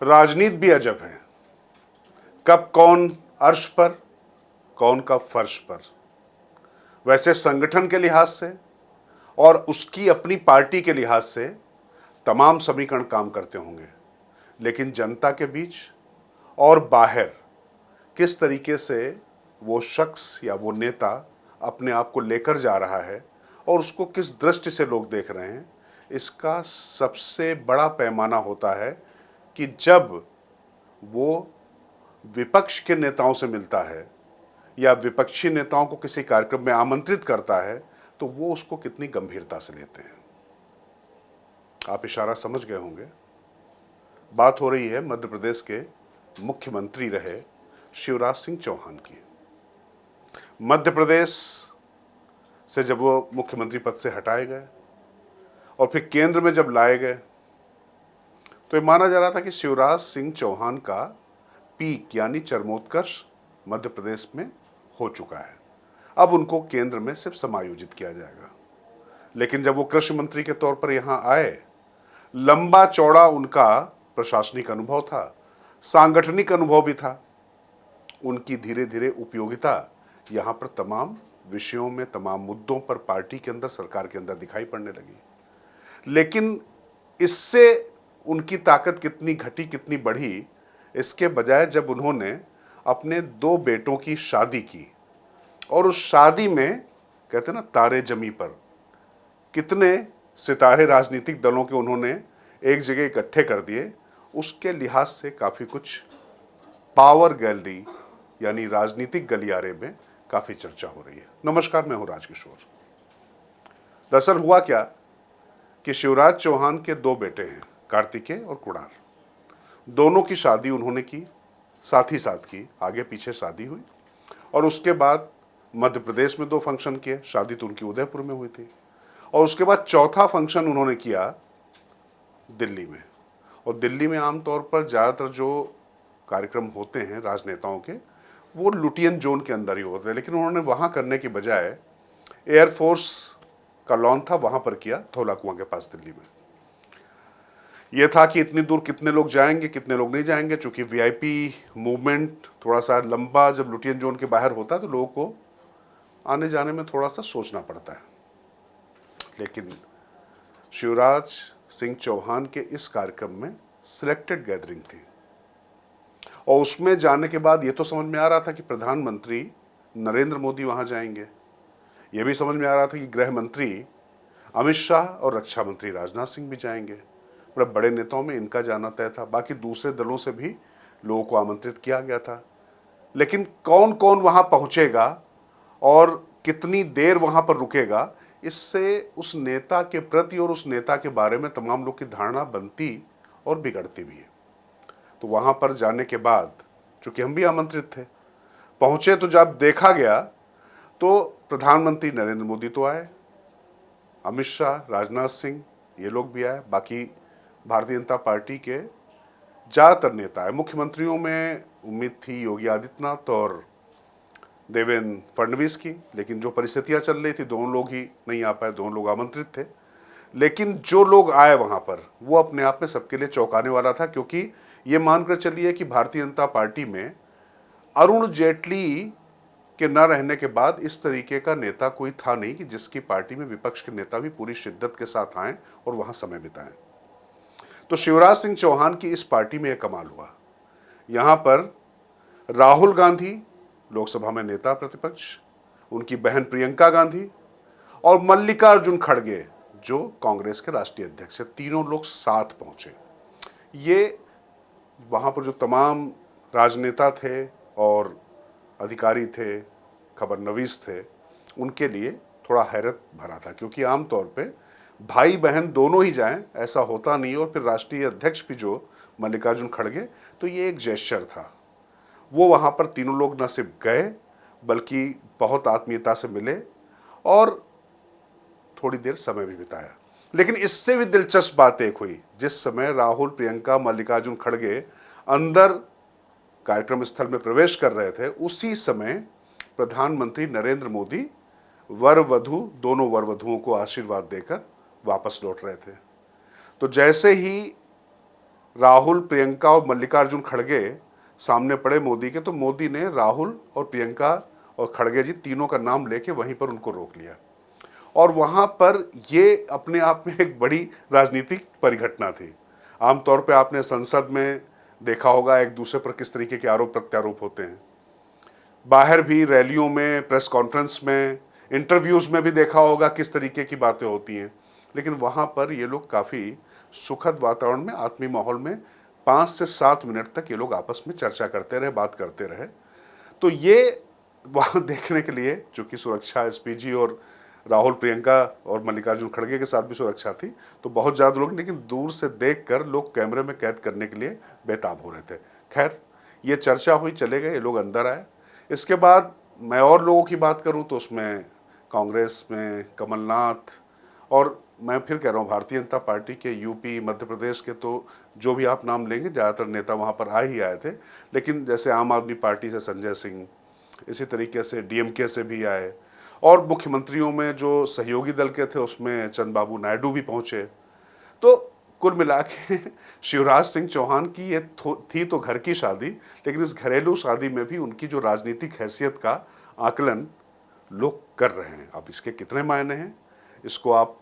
राजनीति भी अजब है, कब कौन अर्श पर, कौन कब फर्श पर। वैसे संगठन के लिहाज से और उसकी अपनी पार्टी के लिहाज से तमाम समीकरण काम करते होंगे, लेकिन जनता के बीच और बाहर किस तरीके से वो शख्स या वो नेता अपने आप को लेकर जा रहा है और उसको किस दृष्टि से लोग देख रहे हैं, इसका सबसे बड़ा पैमाना होता है कि जब वो विपक्ष के नेताओं से मिलता है या विपक्षी नेताओं को किसी कार्यक्रम में आमंत्रित करता है तो वो उसको कितनी गंभीरता से लेते हैं। आप इशारा समझ गए होंगे। बात हो रही है मध्य प्रदेश के मुख्यमंत्री रहे शिवराज सिंह चौहान की। मध्य प्रदेश से जब वो मुख्यमंत्री पद से हटाए गए और फिर केंद्र में जब लाए गए तो ये माना जा रहा था कि शिवराज सिंह चौहान का पीक यानी चरमोत्कर्ष मध्य प्रदेश में हो चुका है, अब उनको केंद्र में सिर्फ समायोजित किया जाएगा। लेकिन जब वो कृषि मंत्री के तौर पर यहां आए, लंबा चौड़ा उनका प्रशासनिक अनुभव था, सांगठनिक अनुभव भी था। उनकी धीरे धीरे उपयोगिता यहां पर तमाम विषयों में, तमाम मुद्दों पर पार्टी के अंदर, सरकार के अंदर दिखाई पड़ने लगी। लेकिन इससे उनकी ताकत कितनी घटी, कितनी बढ़ी, इसके बजाय जब उन्होंने अपने 2 बेटों की शादी की और उस शादी में कहते ना तारे जमी पर, कितने सितारे राजनीतिक दलों के उन्होंने एक जगह इकट्ठे कर दिए, उसके लिहाज से काफ़ी कुछ पावर गैलरी यानी राजनीतिक गलियारे में काफ़ी चर्चा हो रही है। नमस्कार, मैं हूं राजकिशोर। दरअसल हुआ क्या कि शिवराज चौहान के 2 बेटे हैं, कार्तिकेय और कुणाल। दोनों की शादी उन्होंने की, साथ ही साथ की, आगे पीछे शादी हुई। और उसके बाद मध्य प्रदेश में 2 फंक्शन किए। शादी तो उनकी उदयपुर में हुई थी और उसके बाद चौथा फंक्शन उन्होंने किया दिल्ली में। और दिल्ली में आमतौर पर ज़्यादातर जो कार्यक्रम होते हैं राजनेताओं के, वो लुटियन जोन के अंदर ही होते हैं, लेकिन उन्होंने वहाँ करने के बजाय एयरफोर्स का लॉन था, वहाँ पर किया, धौला कुआं के पास दिल्ली में। यह था कि इतनी दूर कितने लोग जाएंगे, कितने लोग नहीं जाएंगे। चूंकि वीआईपी मूवमेंट थोड़ा सा लंबा जब लुटियन जोन के बाहर होता है तो लोगों को आने जाने में थोड़ा सा सोचना पड़ता है। लेकिन शिवराज सिंह चौहान के इस कार्यक्रम में सिलेक्टेड गैदरिंग थी और उसमें जाने के बाद ये तो समझ में आ रहा था कि प्रधानमंत्री नरेंद्र मोदी वहां जाएंगे। यह भी समझ में आ रहा था कि गृह मंत्री अमित शाह और रक्षा मंत्री राजनाथ सिंह भी जाएंगे। मतलब बड़े नेताओं में इनका जाना तय था। बाकी दूसरे दलों से भी लोगों को आमंत्रित किया गया था, लेकिन कौन कौन वहां पहुंचेगा और कितनी देर वहां पर रुकेगा, इससे उस नेता के प्रति और उस नेता के बारे में तमाम लोग की धारणा बनती और बिगड़ती भी है। तो वहां पर जाने के बाद, चूंकि हम भी आमंत्रित थे, पहुंचे तो जब देखा गया तो प्रधानमंत्री नरेंद्र मोदी तो आए, अमित शाह, राजनाथ सिंह, ये लोग भी आए, बाकी भारतीय जनता पार्टी के ज़्यादातर नेता आए। मुख्यमंत्रियों में उम्मीद थी योगी आदित्यनाथ और देवेंद्र फडणवीस की, लेकिन जो परिस्थितियां चल रही थी, दोनों लोग ही नहीं आ पाए, दोनों लोग आमंत्रित थे। लेकिन जो लोग आए वहां पर, वो अपने आप में सबके लिए चौंकाने वाला था, क्योंकि ये मानकर चलिए कि भारतीय जनता पार्टी में अरुण जेटली के न रहने के बाद इस तरीके का नेता कोई था नहीं कि जिसकी पार्टी में विपक्ष के नेता भी पूरी शिद्दत के साथ आए और वहां समय बिताएं। तो शिवराज सिंह चौहान की इस पार्टी में यह कमाल हुआ। यहां पर राहुल गांधी, लोकसभा में नेता प्रतिपक्ष, उनकी बहन प्रियंका गांधी और मल्लिकार्जुन खड़गे जो कांग्रेस के राष्ट्रीय अध्यक्ष हैं, तीनों लोग साथ पहुंचे। ये वहां पर जो तमाम राजनेता थे और अधिकारी थे, खबरनवीस थे, उनके लिए थोड़ा हैरत भरा था, क्योंकि आमतौर पे भाई बहन दोनों ही जाएं ऐसा होता नहीं, और फिर राष्ट्रीय अध्यक्ष भी जो मल्लिकार्जुन खड़गे, तो ये एक जेस्चर था। वो वहाँ पर तीनों लोग न सिर्फ गए बल्कि बहुत आत्मीयता से मिले और थोड़ी देर समय भी बिताया। लेकिन इससे भी दिलचस्प बात एक हुई, जिस समय राहुल, प्रियंका, मल्लिकार्जुन खड़गे अंदर कार्यक्रम स्थल में प्रवेश कर रहे थे, उसी समय प्रधानमंत्री नरेंद्र मोदी वर वधु, दोनों वर वधुओं को आशीर्वाद देकर वापस लौट रहे थे। तो जैसे ही राहुल, प्रियंका और मल्लिकार्जुन खड़गे सामने पड़े मोदी के, तो मोदी ने राहुल और प्रियंका और खड़गे जी तीनों का नाम लेके वहीं पर उनको रोक लिया। और वहाँ पर ये अपने आप में एक बड़ी राजनीतिक परिघटना थी। आमतौर पे आपने संसद में देखा होगा एक दूसरे पर किस तरीके के आरोप प्रत्यारोप होते हैं, बाहर भी रैलियों में, प्रेस कॉन्फ्रेंस में, इंटरव्यूज़ में भी देखा होगा किस तरीके की बातें होती हैं। लेकिन वहाँ पर ये लोग काफ़ी सुखद वातावरण में, आत्मीय माहौल में 5 से 7 मिनट तक ये लोग आपस में चर्चा करते रहे, बात करते रहे। तो ये वहाँ देखने के लिए, चूँकि सुरक्षा एसपीजी और राहुल, प्रियंका और मल्लिकार्जुन खड़गे के साथ भी सुरक्षा थी, तो बहुत ज़्यादा लोग, लेकिन दूर से देखकर लोग कैमरे में कैद करने के लिए बेताब हो रहे थे। खैर, ये चर्चा हुई, चले गए, ये लोग अंदर आए। इसके बाद मैं और लोगों की बात करूं तो उसमें कांग्रेस में कमलनाथ, और मैं फिर कह रहा हूं भारतीय जनता पार्टी के यूपी, मध्य प्रदेश के, तो जो भी आप नाम लेंगे ज़्यादातर नेता वहां पर आ ही आए थे। लेकिन जैसे आम आदमी पार्टी से संजय सिंह, इसी तरीके से डीएमके से भी आए, और मुख्यमंत्रियों में जो सहयोगी दल के थे उसमें चंद्रबाबू नायडू भी पहुंचे। तो कुल मिला के शिवराज सिंह चौहान की ये थी तो घर की शादी, लेकिन इस घरेलू शादी में भी उनकी जो राजनीतिक हैसियत का आकलन लोग कर रहे हैं। अब इसके कितने मायने हैं इसको आप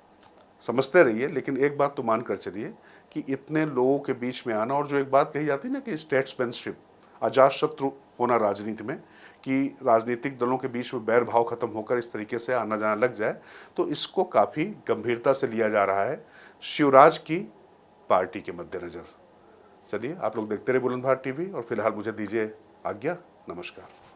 समझते रहिए, लेकिन एक बात तो मान कर चलिए कि इतने लोगों के बीच में आना, और जो एक बात कही जाती है ना कि स्टेट्समैनशिप, अजातशत्रु होना राजनीति में, कि राजनीतिक दलों के बीच में बैर भाव खत्म होकर इस तरीके से आना जाना लग जाए, तो इसको काफ़ी गंभीरता से लिया जा रहा है शिवराज की पार्टी के मद्देनजर। चलिए, आप लोग देखते रहे बुलंदशहर टीवी, और फिलहाल मुझे दीजिए आज्ञा। नमस्कार।